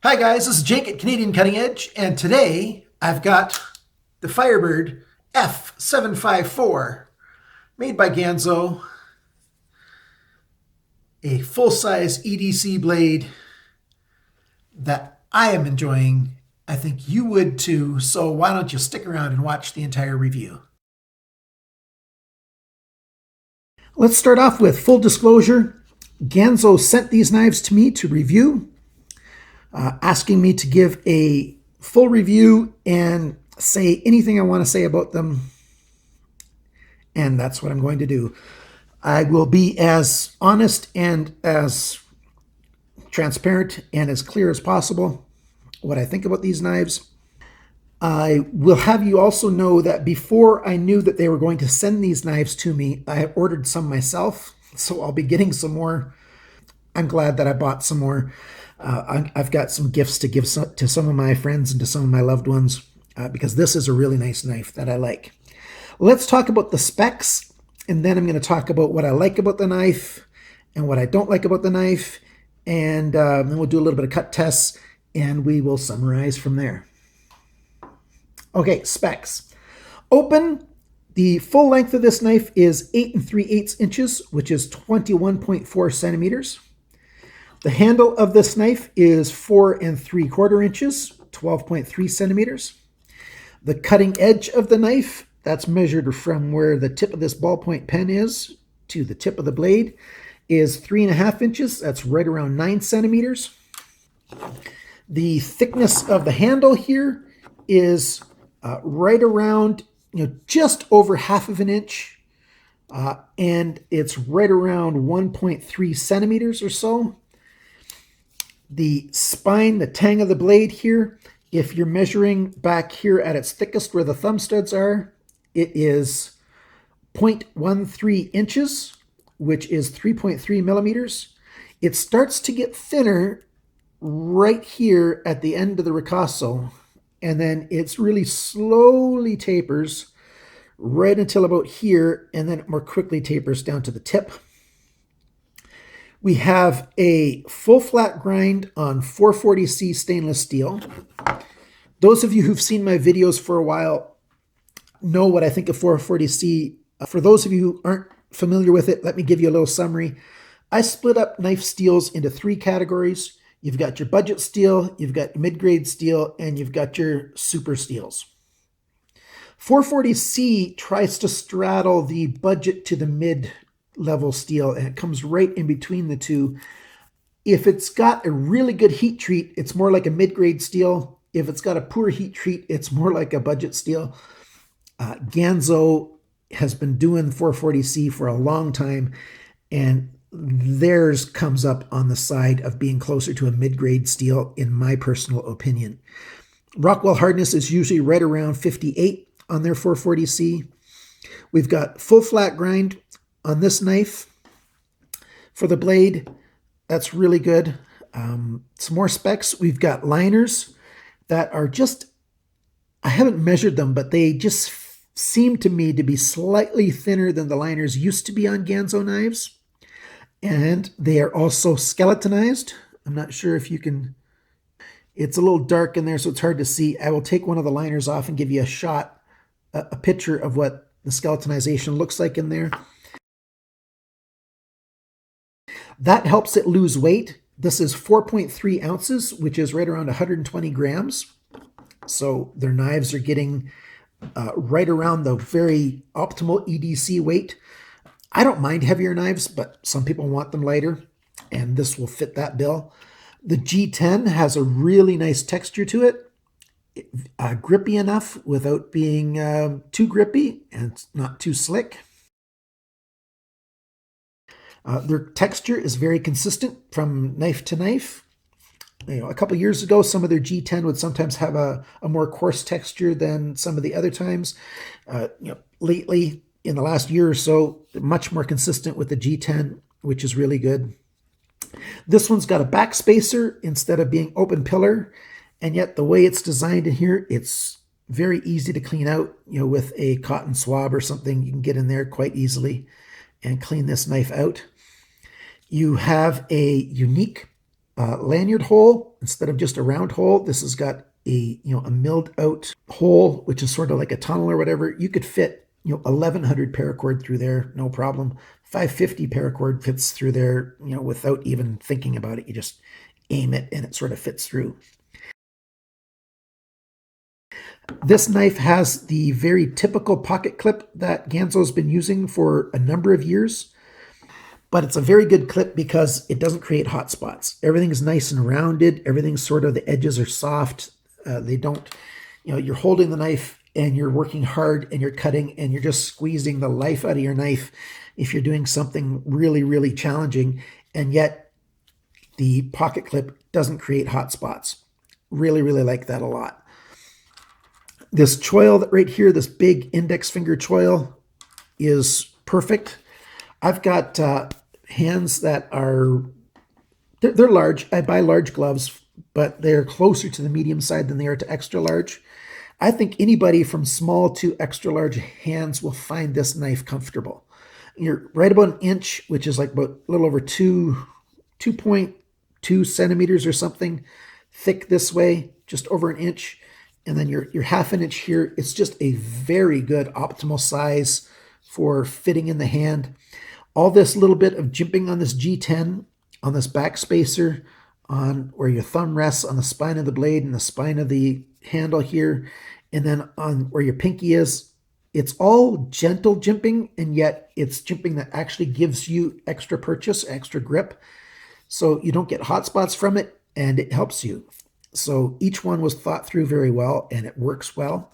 Hi guys, this is Jake at Canadian Cutting Edge, and today I've got the Firebird F754 made by Ganzo, a full-size EDC blade that I am enjoying. I think you would too, so why don't you stick around and watch the entire review. Let's start off with full disclosure. Ganzo sent these knives to me to review, asking me to give a full review and say anything I want to say about them. And that's what I'm going to do. I will be as honest and as transparent and as clear as possible what I think about these knives. I will have you also know that before I knew that they were going to send these knives to me, I had ordered some myself, so I'll be getting some more. I'm glad that I bought some more. I've got some gifts to give to some of my friends and to some of my loved ones because this is a really nice knife that I like. Let's talk about the specs, and then I'm going to talk about what I like about the knife and what I don't like about the knife, and then we'll do a little bit of cut tests, and we will summarize from there. Okay, specs. Open. The full length of this knife is 8 3/8 inches, which is 21.4 centimeters. The handle of this knife is 4 3/4 inches, 12.3 centimeters. The cutting edge of the knife, that's measured from where the tip of this ballpoint pen is to the tip of the blade, is 3.5 inches. That's right around 9 centimeters. The thickness of the handle here is right around, just over 1/2 inch, and it's right around 1.3 centimeters or so. The spine, the tang of the blade here, if you're measuring back here at its thickest where the thumb studs are, it is 0.13 inches, which is 3.3 millimeters. It starts to get thinner right here at the end of the ricasso, and then it's really slowly tapers right until about here, and then it more quickly tapers down to the tip. We have a full flat grind on 440C stainless steel. Those of you who've seen my videos for a while know what I think of 440C. For those of you who aren't familiar with it, let me give you a little summary. I split up knife steels into 3 categories. You've got your budget steel, you've got mid-grade steel, and you've got your super steels. 440C tries to straddle the budget to the mid-level steel, and it comes right in between the two. If it's got a really good heat treat, it's more like a mid-grade steel. If it's got a poor heat treat, it's more like a budget steel. Ganzo has been doing 440C for a long time, and theirs comes up on the side of being closer to a mid-grade steel, in my personal opinion. Rockwell hardness is usually right around 58 on their 440C. We've got full flat grind on this knife for the blade. That's really good. Some more specs. We've got liners that are just, I haven't measured them, but they just seem to me to be slightly thinner than the liners used to be on Ganzo knives. And they are also skeletonized. I'm not sure if you can, it's a little dark in there, so it's hard to see. I will take one of the liners off and give you a shot, a picture of what the skeletonization looks like in there. That helps it lose weight. This is 4.3 ounces, which is right around 120 grams. So their knives are getting right around the very optimal EDC weight. I don't mind heavier knives, but some people want them lighter, and this will fit that bill. The G10 has a really nice texture to it, grippy enough without being too grippy, and it's not too slick. Their texture is very consistent from knife to knife. A couple years ago, some of their G10 would sometimes have a more coarse texture than some of the other times. Lately, in the last year or so, much more consistent with the G10, which is really good. This one's got a back spacer instead of being open pillar, and yet the way it's designed in here, it's very easy to clean out. With a cotton swab or something, you can get in there quite easily and clean this knife out. You have a unique lanyard hole instead of just a round hole. This has got a milled out hole, which is sort of like a tunnel or whatever. You could fit 1100 paracord through there, no problem. 550 paracord fits through there, without even thinking about it. You just aim it and it sort of fits through. This knife has the very typical pocket clip that Ganzo's been using for a number of years, but it's a very good clip because it doesn't create hot spots. Everything's nice and rounded. Everything's sort of, the edges are soft. They don't, you're holding the knife and you're working hard and you're cutting and you're just squeezing the life out of your knife if you're doing something really, really challenging, and yet the pocket clip doesn't create hot spots. Really, really like that a lot. This choil right here, this big index finger choil, is perfect. I've got hands that are, they're large. I buy large gloves, but they're closer to the medium side than they are to extra large. I think anybody from small to extra large hands will find this knife comfortable. You're right about an inch, which is like about a little over 2.2 centimeters or something thick this way, just over an inch. And then you're half an inch here. It's just a very good optimal size for fitting in the hand. All this little bit of jimping on this G10, on this back spacer, on where your thumb rests on the spine of the blade and the spine of the handle here, and then on where your pinky is, it's all gentle jimping, and yet it's jimping that actually gives you extra purchase, extra grip. So you don't get hot spots from it, and it helps you. So each one was thought through very well, and it works well.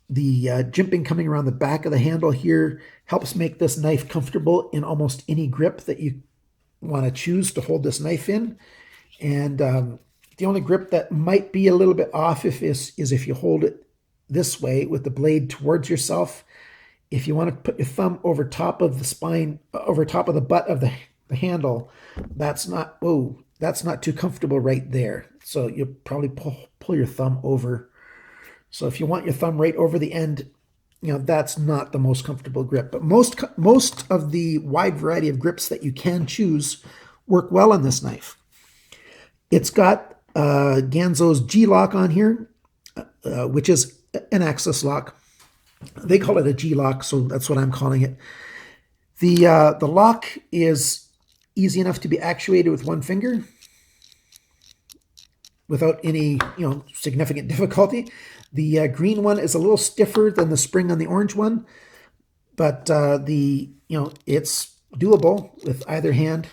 The jimping coming around the back of the handle here helps make this knife comfortable in almost any grip that you want to choose to hold this knife in. And the only grip that might be a little bit off is if you hold it this way with the blade towards yourself. If you want to put your thumb over top of the spine, over top of the butt of the handle, that's not too comfortable right there. So you'll probably pull your thumb over. So if you want your thumb right over the end, that's not the most comfortable grip. But most of the wide variety of grips that you can choose work well on this knife. It's got Ganzo's G-lock on here, which is an axis lock. They call it a G-lock, so that's what I'm calling it. The lock is easy enough to be actuated with one finger without any significant difficulty. The green one is a little stiffer than the spring on the orange one, but it's doable with either hand.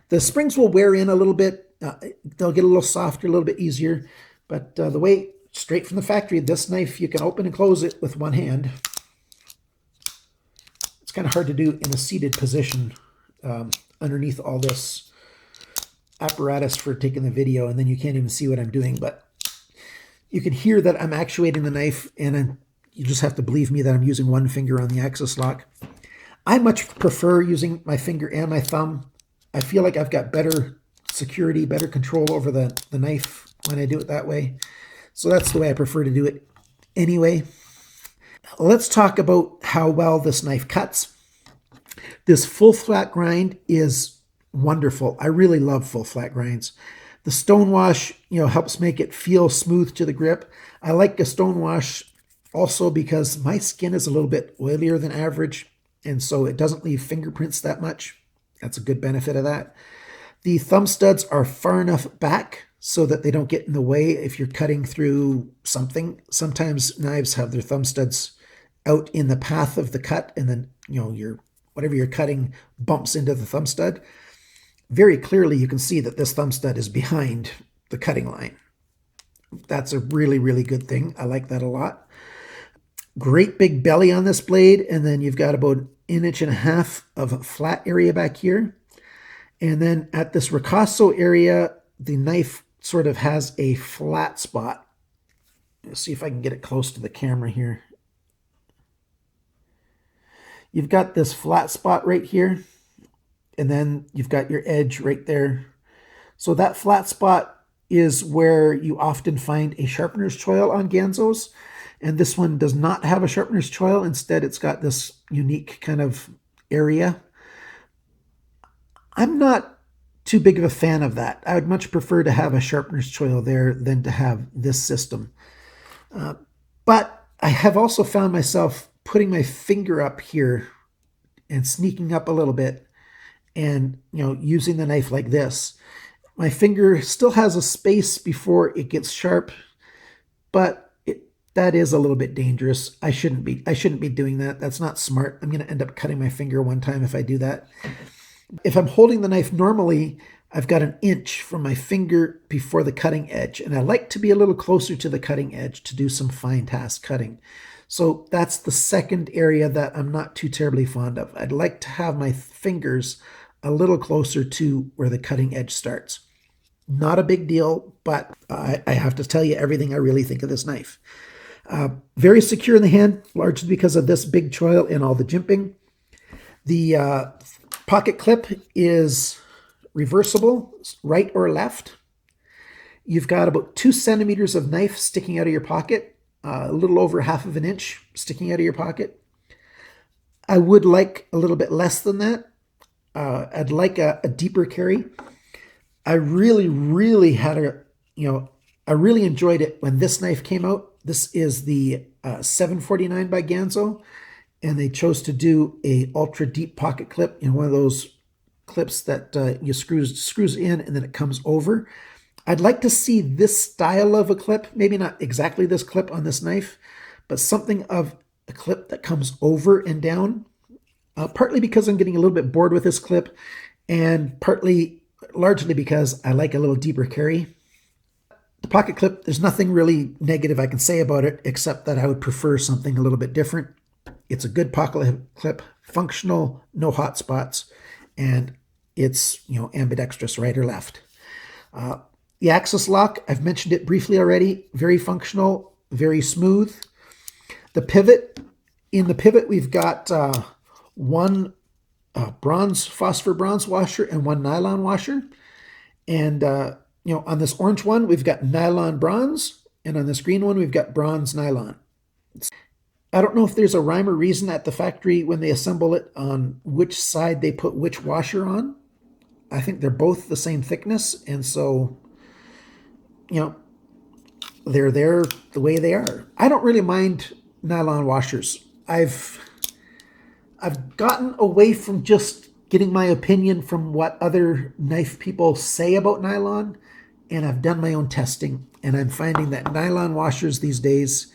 The springs will wear in a little bit. They'll get a little softer, a little bit easier, but the way, straight from the factory, this knife, you can open and close it with one hand. It's kind of hard to do in a seated position underneath all this apparatus for taking the video, and then you can't even see what I'm doing, but you can hear that I'm actuating the knife, and you just have to believe me that I'm using one finger on the axis lock. I much prefer using my finger and my thumb. I feel like I've got better security, better control over the knife when I do it that way. So that's the way I prefer to do it anyway. Let's talk about how well this knife cuts. This full flat grind is wonderful. I really love full flat grinds. The stonewash, helps make it feel smooth to the grip. I like a stonewash also because my skin is a little bit oilier than average, and so it doesn't leave fingerprints that much. That's a good benefit of that. The thumb studs are far enough back so that they don't get in the way if you're cutting through something. Sometimes knives have their thumb studs out in the path of the cut, and then whatever you're cutting bumps into the thumb stud. Very clearly you can see that this thumb stud is behind the cutting line. That's a really, really good thing. I like that a lot. Great big belly on this blade, and then you've got about an inch and a half of flat area back here. And then at this ricasso area, the knife sort of has a flat spot. Let's see if I can get it close to the camera here. You've got this flat spot right here, and then you've got your edge right there. So that flat spot is where you often find a sharpener's choil on Ganzos, and this one does not have a sharpener's choil. Instead, it's got this unique kind of area. I'm not too big of a fan of that. I would much prefer to have a sharpener's choil there than to have this system. But I have also found myself putting my finger up here and sneaking up a little bit and, using the knife like this. My finger still has a space before it gets sharp, but that is a little bit dangerous. I shouldn't be doing that. That's not smart. I'm going to end up cutting my finger one time if I do that. If I'm holding the knife normally, I've got 1 inch from my finger before the cutting edge, and I like to be a little closer to the cutting edge to do some fine task cutting. So that's the second area that I'm not too terribly fond of. I'd like to have my fingers a little closer to where the cutting edge starts. Not a big deal, but I have to tell you everything I really think of this knife. Very secure in the hand, largely because of this big choil and all the jimping. The pocket clip is reversible, right or left. You've got about 2 centimeters of knife sticking out of your pocket, a little over 1/2 inch sticking out of your pocket. I would like a little bit less than that. I'd like a deeper carry. I really had I really enjoyed it when this knife came out. This is the 749 by Ganzo, and they chose to do a ultra deep pocket clip in one of those clips that you screws in and then it comes over. I'd like to see this style of a clip, maybe not exactly this clip on this knife, but something of a clip that comes over and down, partly because I'm getting a little bit bored with this clip, and largely because I like a little deeper carry. The pocket clip, there's nothing really negative I can say about it, except that I would prefer something a little bit different. It's a good pocket clip, functional, no hot spots, and it's, ambidextrous, right or left. The axis lock, I've mentioned it briefly already, very functional, very smooth. The pivot, in the pivot we've got one phosphor bronze washer and one nylon washer. And, on this orange one, we've got nylon bronze, and on this green one, we've got bronze nylon. I don't know if there's a rhyme or reason at the factory when they assemble it on which side they put which washer on. I think they're both the same thickness, and so, they're there the way they are. I don't really mind nylon washers. I've gotten away from just getting my opinion from what other knife people say about nylon, and I've done my own testing, and I'm finding that nylon washers these days,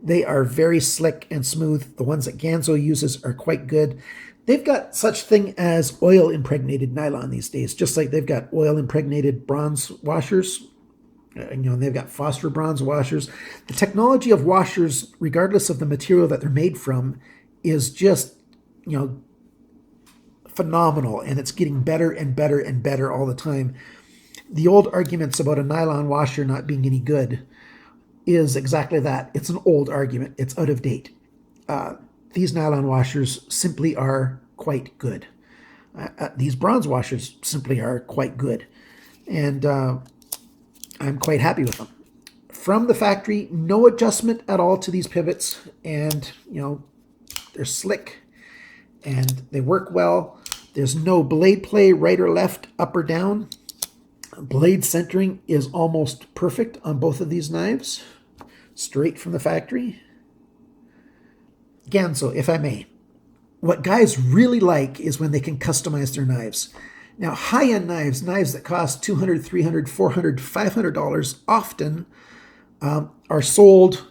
they are very slick and smooth. The ones that Ganzo uses are quite good. They've got such thing as oil-impregnated nylon these days, just like they've got oil-impregnated bronze washers. They've got phosphor bronze washers. The technology of washers, regardless of the material that they're made from, is just, phenomenal, and it's getting better and better and better all the time. The old arguments about a nylon washer not being any good is exactly that. It's an old argument. It's out of date. These nylon washers simply are quite good. These bronze washers simply are quite good. And I'm quite happy with them. From the factory, no adjustment at all to these pivots. And, they're slick and they work well. There's no blade play right or left, up or down. Blade centering is almost perfect on both of these knives, straight from the factory. Ganzo, if I may. What guys really like is when they can customize their knives. Now, high-end knives that cost $200, $300, $400, $500 often are sold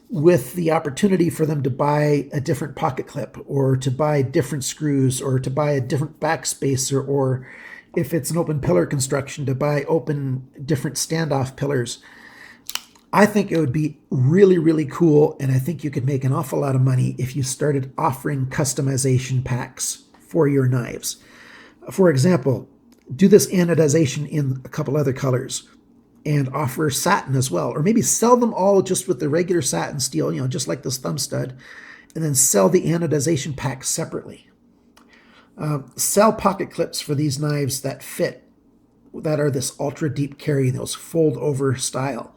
with the opportunity for them to buy a different pocket clip, or to buy different screws, or to buy a different backspacer, or if it's an open pillar construction, to buy different standoff pillars. I think it would be really, really cool, and I think you could make an awful lot of money if you started offering customization packs for your knives. For example, do this anodization in a couple other colors and offer satin as well, or maybe sell them all just with the regular satin steel, just like this thumb stud, and then sell the anodization pack separately. Sell pocket clips for these knives that fit, that are this ultra deep carry, those fold over style.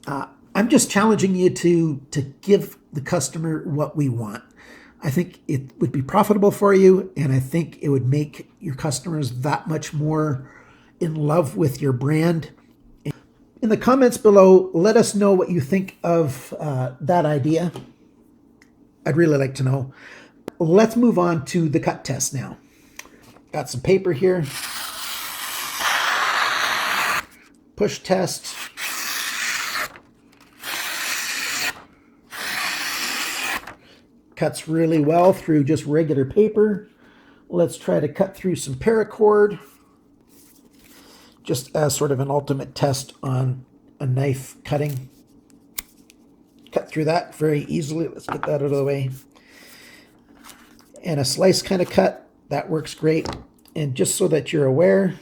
I'm just challenging you to give the customer what we want. I think it would be profitable for you, and I think it would make your customers that much more in love with your brand. In the comments below, let us know what you think of that idea. I'd really like to know. Let's move on to the cut test now. Got some paper here. Push test. Cuts really well through just regular paper. Let's try to cut through some paracord, just as sort of an ultimate test on a knife cutting. Cut through that very easily. Let's get that out of the way. And a slice kind of cut, that works great. And just so that you're aware,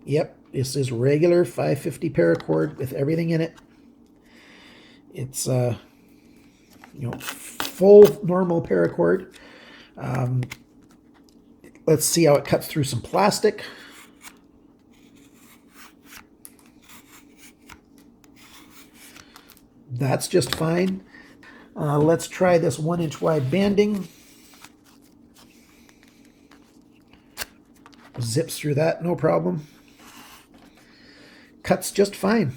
yep, this is regular 550 paracord with everything in it. It's full normal paracord. Let's see how it cuts through some plastic. That's just fine. Let's try this 1-inch wide banding. Zips through that, no problem. Cuts just fine.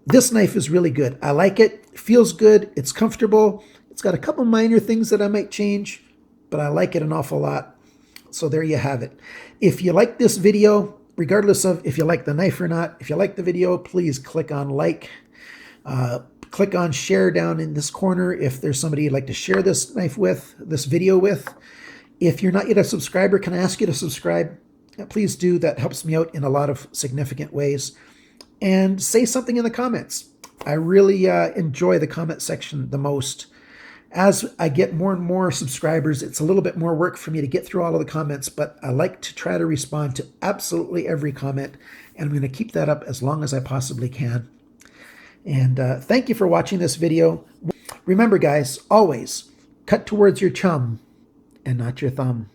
This knife is really good. I like it. Feels good. It's comfortable. It's got a couple minor things that I might change, but I like it an awful lot. So there you have it. If you like this video, regardless of if you like the knife or not, if you like the video, please click on like. Click on share down in this corner if there's somebody you'd like to share this knife with, this video with. If you're not yet a subscriber, can I ask you to subscribe? Please do. That helps me out in a lot of significant ways. And say something in the comments. I really enjoy the comment section the most. As I get more and more subscribers, it's a little bit more work for me to get through all of the comments, but I like to try to respond to absolutely every comment, and I'm going to keep that up as long as I possibly can. And thank you for watching this video. Remember, guys, always cut towards your chum and not your thumb.